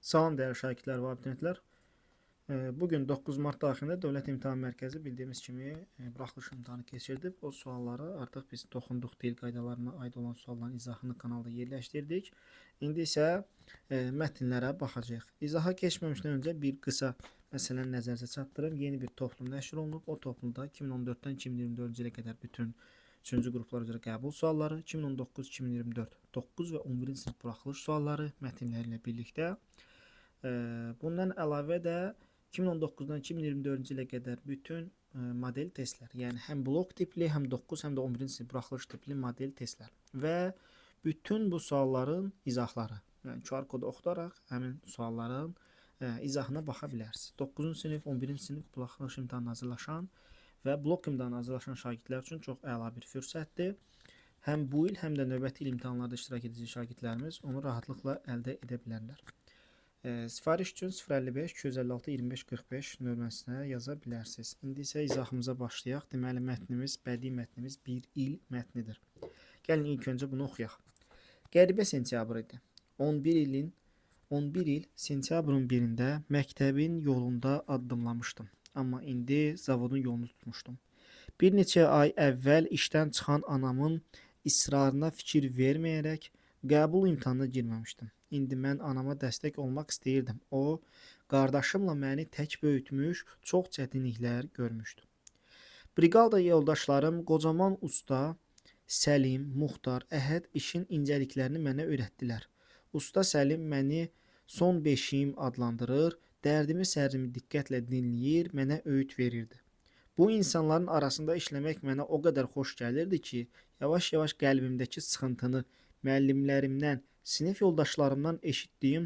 Salam dəyərli şagirdlər və abituriyentlər. Bugün 9 Mart daxilində Dövlət İmtahan Mərkəzi bildiyimiz kimi buraxılış imtahanı keçirdib. O sualları artıq biz toxunduq, dil qaydalarına aid olan sualların izahını kanalda yerləşdirdik. İndi isə mətnlərə baxacağıq. İzaha keçməmişdən öncə bir qısa məsələni nəzərinizə çatdırım. Yeni bir toplum nəşr olunub. O toplumda 2014-dən 2024-cü ilə qədər bütün 3-cü qruplar üzrə qəbul sualları, 2019-2024 9 və 11-ci sinif buraxılış sualları mətnləri ilə birlikdə. Bundan əlavə də 2019-dan 2024-cü ilə qədər bütün model testlər, yəni həm blok tipli, həm 9, həm də 11-ci sinif buraxılış tipli model testlər və bütün bu sualların izahları, yəni QR kodu oxudaraq həmin sualların izahına baxa bilərsiniz. 9-cu sinif, 11-ci sinif buraxılış imtahanına hazırlaşan və blok imtahanına hazırlaşan şagirdlər üçün çox əla bir fürsətdir. Həm bu il, həm də növbəti il imtahanlarda iştirak edəcək şagirdlərimiz onu rahatlıqla əldə edə bilərlər. Sifariş üçün 055 256 25 45 nömrəsinə yaza bilərsiniz. İndi isə izahımıza başlayaq. Deməli, mətnimiz, bədii mətnimiz bir il mətnidir. Gəlin ilk öncə bunu oxuyaq. Qəribə sentyabr idi. 11 il sentyabrın 1-də məktəbin yolunda addımlamışdım. Amma indi zavodun yolunu tutmuşdum. Bir neçə ay əvvəl işdən çıxan anamın israrına fikir verməyərək qəbul imtahanına girməmişdim. İndi mən anama dəstək olmaq istəyirdim. O, qardaşımla məni tək böyütmüş, çox çətinliklər görmüşdü. Briqada yoldaşlarım qocaman usta, Səlim, Muxtar, Əhəd işin incəliklərini mənə öyrətdilər. Usta Səlim məni son beşiyim adlandırır, dərdimi sərrimi diqqətlə dinləyir, mənə öyüd verirdi. Bu insanların arasında işləmək mənə o qədər xoş gəlirdi ki, yavaş-yavaş qəlbimdəki sıxıntını müəllimlərimdən, sinif yoldaşlarımdan eşitdiyim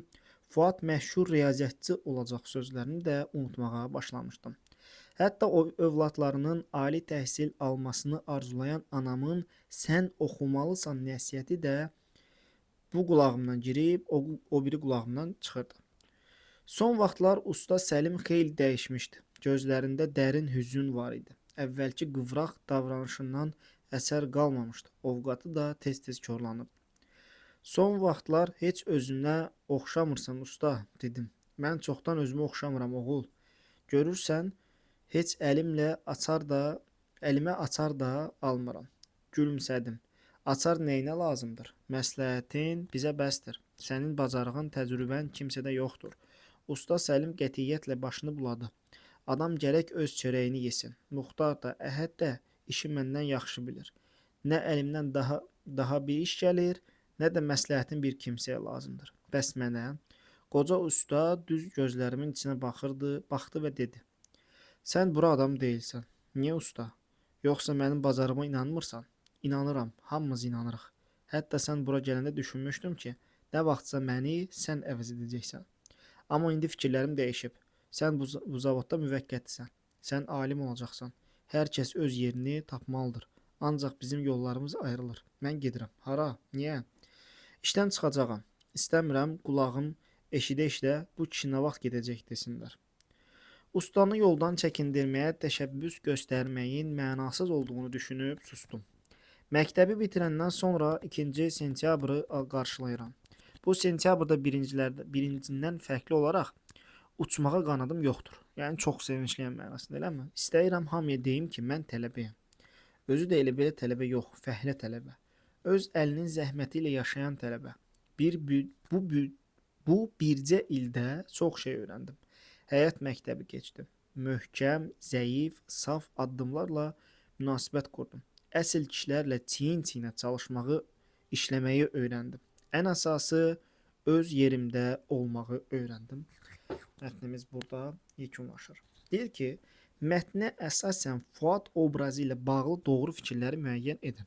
Fuad məşhur riyaziyyatçı olacaq sözlərini də unutmağa başlamışdım. Hətta o övladlarının ali təhsil almasını arzulayan anamın sən oxumalısan nəsihəti də bu qulağımdan girib o biri qulağımdan çıxırdı. Son vaxtlar usta Səlim xeyli dəyişmişdi. Gözlərində dərin hüzün var idi. Əvvəlki qıvraq davranışından əsər qalmamışdı. Ovqatı da tez-tez korlanıb. Son vaxtlar heç özünə oxşamırsan usta, dedim. Mən çoxdan özümə oxşamıram oğul. Görürsən, heç əlimə açar da almıram. Gülümsədim. Açar nəyinə lazımdır? Məsləhətin bizə bəsdir. Sənin bacarığın, təcrübən kimsədə yoxdur. Usta Səlim qətiyyətlə başını buladı. Adam gərək öz çörəyini yesin. Muxtar da, Əhəd də işi məndən yaxşı bilir. Nə əlimdən daha bir iş gəlir, nə də məsləhətin bir kimsəyə lazımdır. Bəs mənə? Qoca usta düz gözlərimin içinə baxdı və dedi. Sən bura adam deyilsən. Niyə usta? Yoxsa mənim bacarığıma inanmırsan? İnanıram, hamımız inanırıq. Hətta sən bura gələndə düşünmüşdüm ki, nə vaxtsa məni sən əvəz edəcəksən. Amma indi fikirlərim dəyişib. Sən bu zavodda müvəqqətisən. Sən alim olacaqsan. Hər kəs öz yerini tapmalıdır. Ancaq bizim yollarımız ayrılır. Mən gedirəm. Hara? Niyə? İşdən çıxacağam. İstəmirəm qulağım eşidə-eşidə bu kişi nə vaxt gedəcək desinlər. Ustanı yoldan çəkindirməyə təşəbbüs göstərməyin mənasız olduğunu düşünüb sustum. Məktəbi bitirəndən sonra 2 sentyabrı qarşılayıram. Bu sentyabrda birincindən fərqli olaraq uçmağa qanadım yoxdur. Yəni çox sevincliyəm mənasında, eləmi? İstəyirəm hamıya deyim ki, mən tələbəyəm. Özü də elə belə tələbə yox, fəhlə tələbə. Öz əlinin zəhməti ilə yaşayan tələbə. Bu bircə ildə çox şey öyrəndim. Həyat məktəbi keçdim. Möhkəm, zəif, saf addımlarla münasibət qurdum. Əsl kişilərlə çiyin-çiyinə çalışmağı, işləməyi öyrəndim. Ən əsası öz yerimdə olmağı öyrəndim. Mətnimiz burada yekunlaşır. Deyir ki, mətnə əsasən Fuad obrazı ilə bağlı doğru fikirləri müəyyən edin.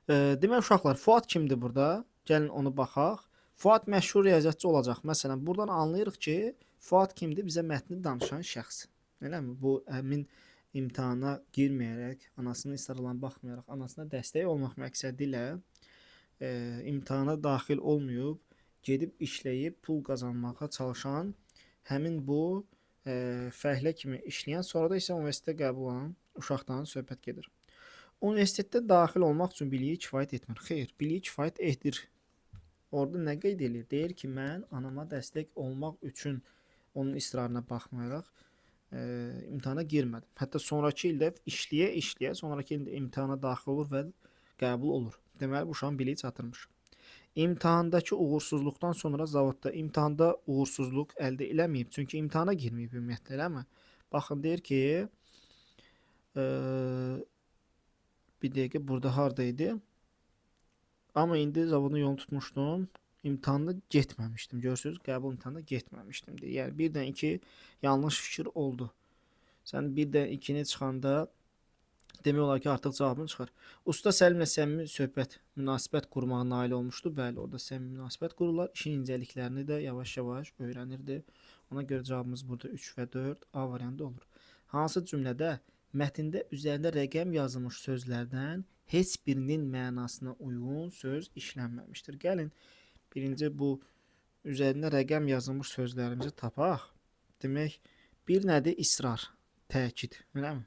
Demək uşaqlar, Fuad kimdir burada? Gəlin onu baxaq. Fuad məşhur riyaziyyatçı olacaq. Məsələn, buradan anlayırıq ki, Fuad kimdir? Bizə mətni danışan şəxs. Eləmi? Bu həmin imtahana girməyərək, anasının israrlarına baxmayaraq, anasına dəstək olmaq məqsədi ilə imtahana daxil olmayıb, gedib işləyib pul qazanmağa çalışan həmin bu fəhlə kimi işləyən, sonra da isə universitetə qəbul olan uşaqdan söhbət gedir. Universitetdə daxil olmaq üçün biliyi kifayət etmir. Xeyr, biliyi kifayət edir. Orada nə qeyd edir? Deyir ki, mən anama dəstək olmaq üçün onun israrına baxmayaraq imtahana girmədim. Hətta sonrakı ildə işləyə-işləyə sonrakı ildə imtahana daxil olur və qəbul olur. Deməli bu uşağın biliyi çatırmış. İmtahandakı uğursuzluqdan sonra zavodda imtahanda uğursuzluq əldə eləməyib. Çünki imtahana girməyib ümumiyyətlə, eləmi? Baxın deyir ki, bir dəqiqə burada harda idi? Amma indi zavodun yolunu tutmuşdum. İmtahanda getməmişdim. Görürsüz, qəbul imtahanına getməmişdim deyə. Yəni 1-dən 2 yanlış fikir oldu. Sən 1-dən 2-ni çıxanda demək olar ki, artıq cavabın çıxar. Usta Səlimlə səmimi söhbət, münasibət qurmağa nail olmuşdu. Bəli, orada səmimi münasibət qururlar. İşin incəliklərini də yavaş-yavaş öyrənirdi. Ona görə cavabımız burada 3 və 4 A variantı olur. Hansı cümlədə mətndə üzərində rəqəm yazılmış sözlərdən heç birinin mənasına uyğun söz işlənməmişdir. Gəlin birinci bu üzərində rəqəm yazılmış sözlərimizi tapaq. Demək, bir nədir? İsrar, təkid, eləmi?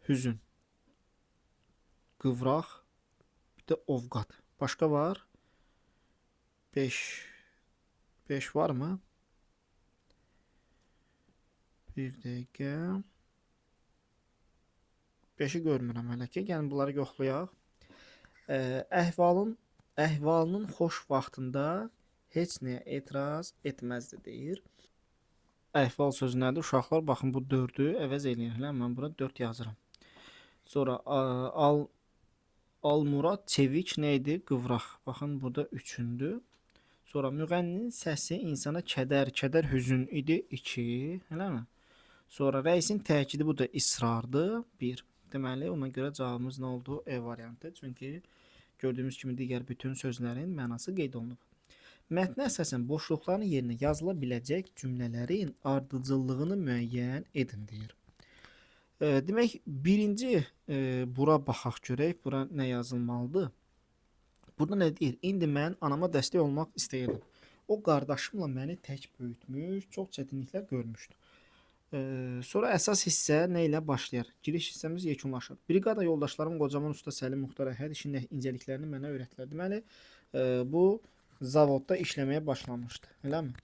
Hüzün, qıvraq, bir də ovqat. Başqa var? 5 var mı? Bir dəqiqə. 5-i görmürəm hələ ki. Gəlin bunları yoxlayaq. Əhvalının xoş vaxtında heç nəyə etiraz etməzdi deyir. Əhval sözü nədir? Uşaqlar, baxın bu 4-ü əvəz eləyin. Mən bura 4 yazıram. Sonra Almurad Çevik nə idi? Qıvraq. Baxın burada 3-ündür. Sonra müğənninin səsi insana kədər, hüzün idi 2, eləmi? Sonra rəisin təkidi bu da isrardır 1. Deməli ona görə cavabımız nə oldu? E variantı. Çünki gördüyümüz kimi digər bütün sözlərin mənası qeyd olunub. Mətnə əsasən boşluqların yerinə yazıla biləcək cümlələrin ardıcıllığını müəyyən edin deyir. Demək, birinci bura baxaq görək. Bura nə yazılmalıdır? Burada nə deyir? İndi mən anama dəstək olmaq istəyirdim. O qardaşımla məni tək böyütmüş, çox çətinliklər görmüşdü. Sonra əsas hissə nə ilə başlayır? Giriş hissəmiz yekunlaşır. Briqada yoldaşlarım Qocaman Usta Səlim Muxtar Əhəd işin incəliklərini mənə öyrətdilər. Deməli, bu zavodda işləməyə başlamışdı, eləmi?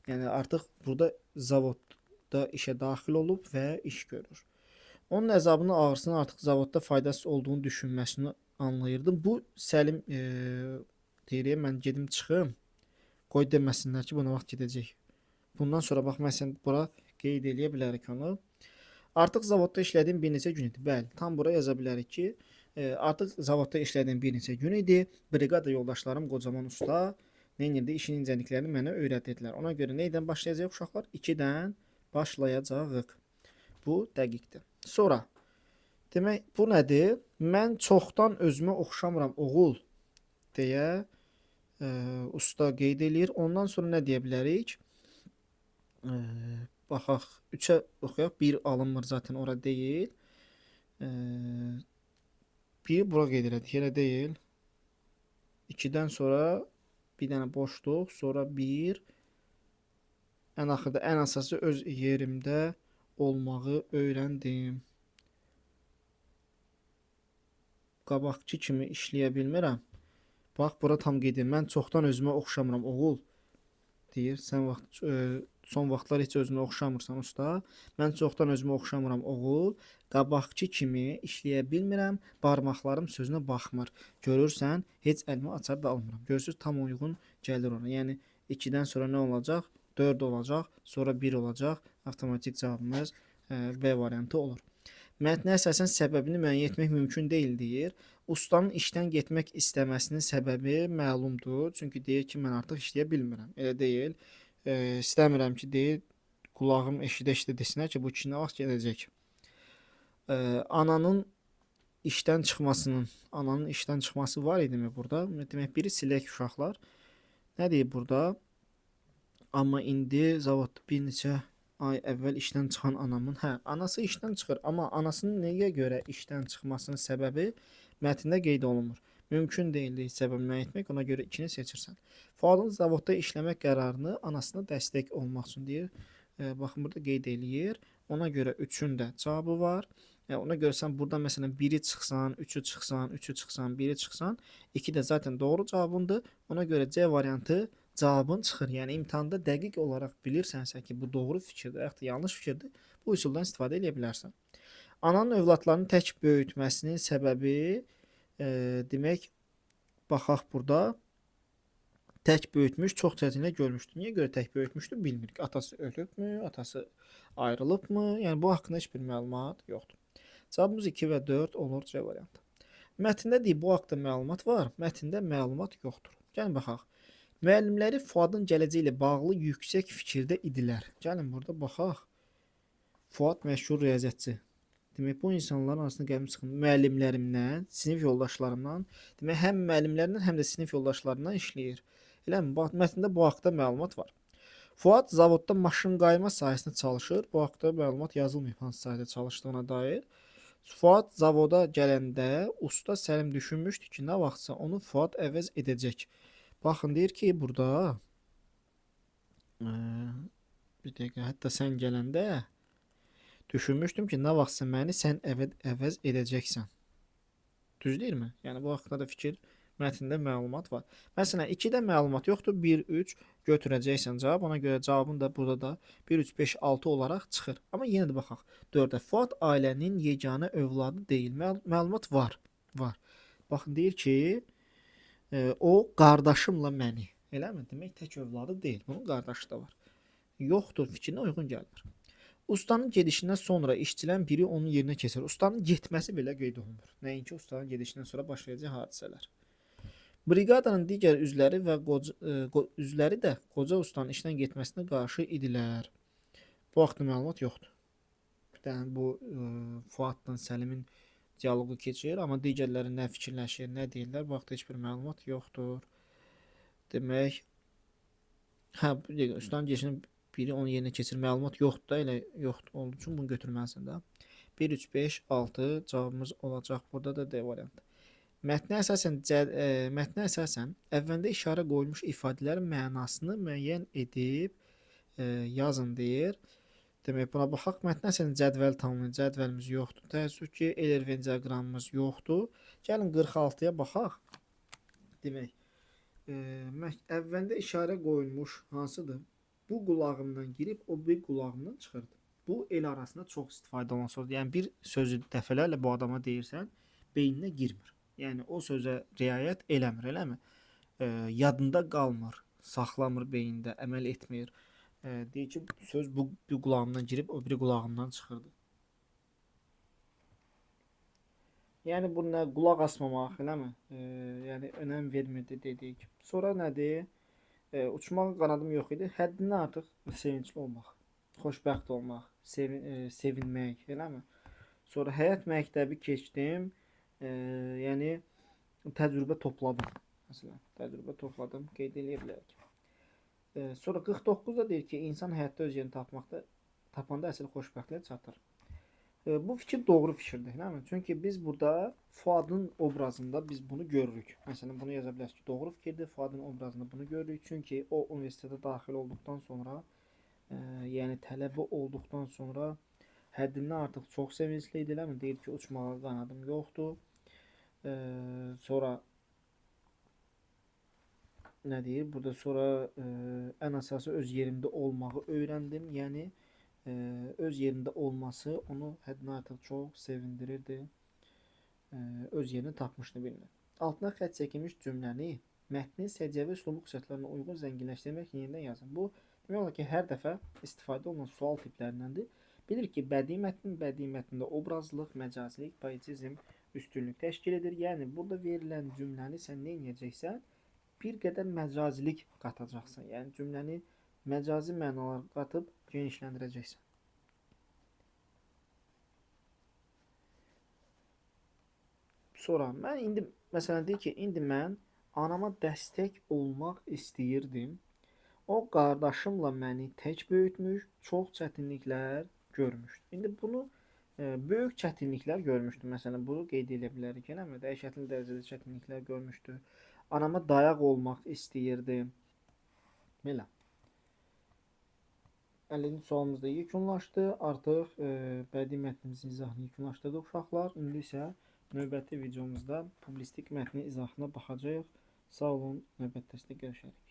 Yəni artıq burada zavodda işə daxil olub və iş görür. Onun əzabını, ağrısını artıq zavodda faydasız olduğunu düşünməsini anlayırdım. Bu Səlim deyir, mən gedim çıxım. Qoy deməsinlər ki, buna vaxt gedəcək. Bundan sonra bax məsələn bura qeyd eləyə bilərik onu. Artıq zavodda işlədiyim bir neçə gün idi. Bəli, tam bura yaza bilərik ki, artıq zavodda işlədiyim bir neçə gün idi. Briqada yoldaşlarım Qocaman Usta nə edirdi? İşin incəliklərini mənə öyrətdilər. Ona görə nədən başlayacağıq uşaqlar? 2-dən başlayacağıq. Bu dəqiqdir. Sonra demək, bu nədir? Mən çoxdan özümə oxşamıram oğul deyə usta qeyd eləyir. Ondan sonra nə deyə bilərik? Baxaq, 3-ə oxuyaq. 1 alınmır zaten ora deyil. 1 bura qeyd elədik, elə deyil. 2-dən sonra bir dənə boşluq, sonra 1. Ən axırda ən əsası öz yerimdə olmağı öyrəndim. Qabaqçı kimi işləyə bilmirəm. Bax, bura tam qeyd edir. Mən çoxdan özümə oxşamıram oğul deyir. Sən son vaxtlar heç özünə oxşamırsan usta. Mən çoxdan özümə oxşamıram oğul. Qabaqçı kimi işləyə bilmirəm. Barmaqlarım sözünə baxmır. Görürsən, heç əlimi açar da almıram. Görürsüz, tam uyğun gəlir ona. Yəni 2-dən sonra nə olacaq? 4 olacaq, sonra 1 olacaq. Avtomatik cavabımız B variantı olur. Mətnə əsasən səbəbini müəyyən etmək mümkün deyil deyir. Ustanın işdən getmək istəməsinin səbəbi məlumdur. Çünki deyir ki, mən artıq işləyə bilmirəm. Elə deyil. İstəmirəm ki, deyir, qulağım eşidə desinlər ki, bu kişi nə vaxt gələcək. Ananın işdən çıxması var idimi burada? Demək, biri silək uşaqlar. Nə deyir burada? Amma indi zavodda bir neçə ay əvvəl işdən çıxan anamın, anası işdən çıxır, amma anasının nəyə görə işdən çıxmasının səbəbi mətndə qeyd olunmur. Mümkün deyildi səbəbini müəyyən etmək, ona görə 2-ni seçirsən. Fuadın zavodda işləmək qərarını anasına dəstək olmaq üçün deyir. Baxın burada qeyd eləyir. Ona görə 3-ün də cavabı var. Yəni ona görə sən burada məsələn 1-i çıxsan, 3-ü çıxsan, 3-ü çıxsan, 1-i çıxsan, 2 də zaten doğru cavabındır. Ona görə C variantı cavabın çıxır. Yəni imtahanda dəqiq olaraq bilirsənsə ki, bu doğru fikirdir, yaxud da yanlış fikirdir, bu üsuldan istifadə edə bilərsən. Ananın övladlarını tək böyütməsinin səbəbi demək baxaq burada tək böyütmüş, çox çətinlik görmüşdü. Niyə görə tək böyütmüşdü bilmirik. Atası ölübmü, atası ayrılıbmı? Yəni bu haqqında heç bir məlumat yoxdur. Cavabımız 2 və 4 olur C variantı. Mətndə deyib bu haqqda məlumat var, mətndə məlumat yoxdur. Gəlin baxaq. Müəllimləri Fuadın gələcəyi ilə bağlı yüksək fikirdə idilər. Gəlin burada baxaq. Fuad məşhur riyaziyyatçı. Demək bu insanların arasında gəlib çıxın müəllimlərimdən, sinif yoldaşlarımdan, demək həm müəllimlərindən, həm də sinif yoldaşlarından işləyir. Eləmi? Bax mətndə bu haqqda məlumat var. Fuad zavodda maşın qayırma sahəsində çalışır. Bu haqqda məlumat yazılmayıb hansı sahədə çalışdığına dair. Fuad zavoda gələndə usta Səlim düşünmüşdü ki, nə vaxtsa onu Fuad əvəz edəcək. Baxın deyir ki, burada bir dəqiqə, hətta sən gələndə düşünmüşdüm ki, nə vaxtsa məni sən əvəz edəcəksən. Düz deyilmi? Yəni bu haqqında da fikir mətndə məlumat var. Məsələn, 2-də məlumat yoxdur, 1, 3 götürəcəksən cavab. Ona görə cavabın da burada da 1, 3, 5, 6 olaraq çıxır. Amma yenə də baxaq. 4-də Fuad ailənin yeganə övladı deyil. Məlumat var. Var. Baxın deyir ki, o qardaşımla məni. Eləmi? Demək tək övladı deyil. Bunun qardaşı da var. Yoxdur fikrinə uyğun gəlmir. Ustanın gedişindən sonra işçilərin biri onun yerinə keçir. Ustanın getməsi belə qeyd olunmur. Nəinki ustanın gedişindən sonra baş verəcək hadisələr. Briqadanın digər üzvləri və üzvləri də qoca ustanın işdən getməsinə qarşı idilər. Bu haqqda məlumat yoxdur. Bir dənə bu Fuadla Səlimin dialoqu keçir, amma digərləri nə fikirləşir, nə deyirlər, bu haqqda heç bir məlumat yoxdur. Demək, ustanın gedişindən biri onun yerinə keçir. Məlumat yoxdur da, elə yoxdur olduğu üçün bunu götürməlisən də. 1, 3, 5, 6 cavabımız olacaq. Burada da D variantı. Mətnə əsasən əvvəldə işarə qoyulmuş ifadələrin mənasını müəyyən edib yazın deyir. Demək buna baxaq. Mətnə əsasən cədvəl tanımlayın. Cədvəlimiz yoxdur. Təəssüf ki, Eyler-Venn diaqramımız yoxdur. Gəlin 46-ya baxaq. Demək əvvəldə işarə qoyulmuş hansıdır? Bu qulağımdan girib o bir qulağımdan çıxırdı. Bu el arasında çox istifadə olunan sözdür. Yəni bir sözü dəfələrlə bu adama deyirsən, beyninə girmir. Yəni o sözə riayət eləmir, eləmi? Yadında qalmır, saxlamır beyində, əməl etmir. Deyir ki, söz bu bir qulağımdan girib o bir qulağımdan çıxırdı. Yəni bu nə qulaq asmamaq, eləmi? Yəni önəm vermirdi dedik. Sonra nədir? Uçmağa qanadım yox idi. Həddindən artıq sevincli olmaq, xoşbəxt olmaq, sevinmək, eləmi? Sonra həyat məktəbi keçdim. Yəni təcrübə topladım. Məsələn, təcrübə topladım, qeyd edə bilərik. Sonra 49-da deyir ki, insan həyatda öz yerini tapanda əsl xoşbəxtliyə çatır. Bu fikir doğru fikirdir, eləmi? Çünki biz burada Fuadın obrazında biz bunu görürük. Məsələn, bunu yaza bilərsiniz ki, doğru fikirdir. Fuadın obrazında bunu görürük. Çünki o universitetə daxil olduqdan sonra, yəni tələbə olduqdan sonra həddindən artıq çox sevincli idi, eləmi? Deyir ki, uçmağa qanadım yoxdur. Sonra nə deyir? Burada sonra ən əsası öz yerimdə olmağı öyrəndim. Yəni öz yerində olması onu həddindən artıq çox sevindirirdi. Öz yerini tapmışdı bilinir. Altına xətt çəkilmiş cümləni mətnin səciyyəvi üslubluq xüsusiyyətlərinə uyğun zənginləşdirmək yenidən yazın. Bu demək olar ki, hər dəfə istifadə olunan sual tiplərindəndir. Bilir ki, bədii mətndə obrazlıq, məcazilik, poetizm üstünlük təşkil edir. Yəni burada verilən cümləni sən nə edəcəksən? Bir qədər məcazilik qatacaqsan. Yəni cümləni məcazi mənalar qatıb genişləndirəcəksən. Sonra mən indi məsələn deyir ki, indi mən anama dəstək olmaq istəyirdim. O qardaşımla məni tək böyütmüş, çox çətinliklər görmüşdü. İndi bunu böyük çətinliklər görmüşdü. Məsələn, bunu qeyd edə bilərik, eləmi? Dəhşətli dərəcədə çətinliklər görmüşdü. Anama dayaq olmaq istəyirdim. Belə. 50-ci sualımız da yekunlaşdı. Artıq bədii mətnimizin izahını yekunlaşdırdıq uşaqlar. İndi isə növbəti videomuzda publistik mətnin izahına baxacağıq. Sağ olun, növbəti dərsdə görüşərik.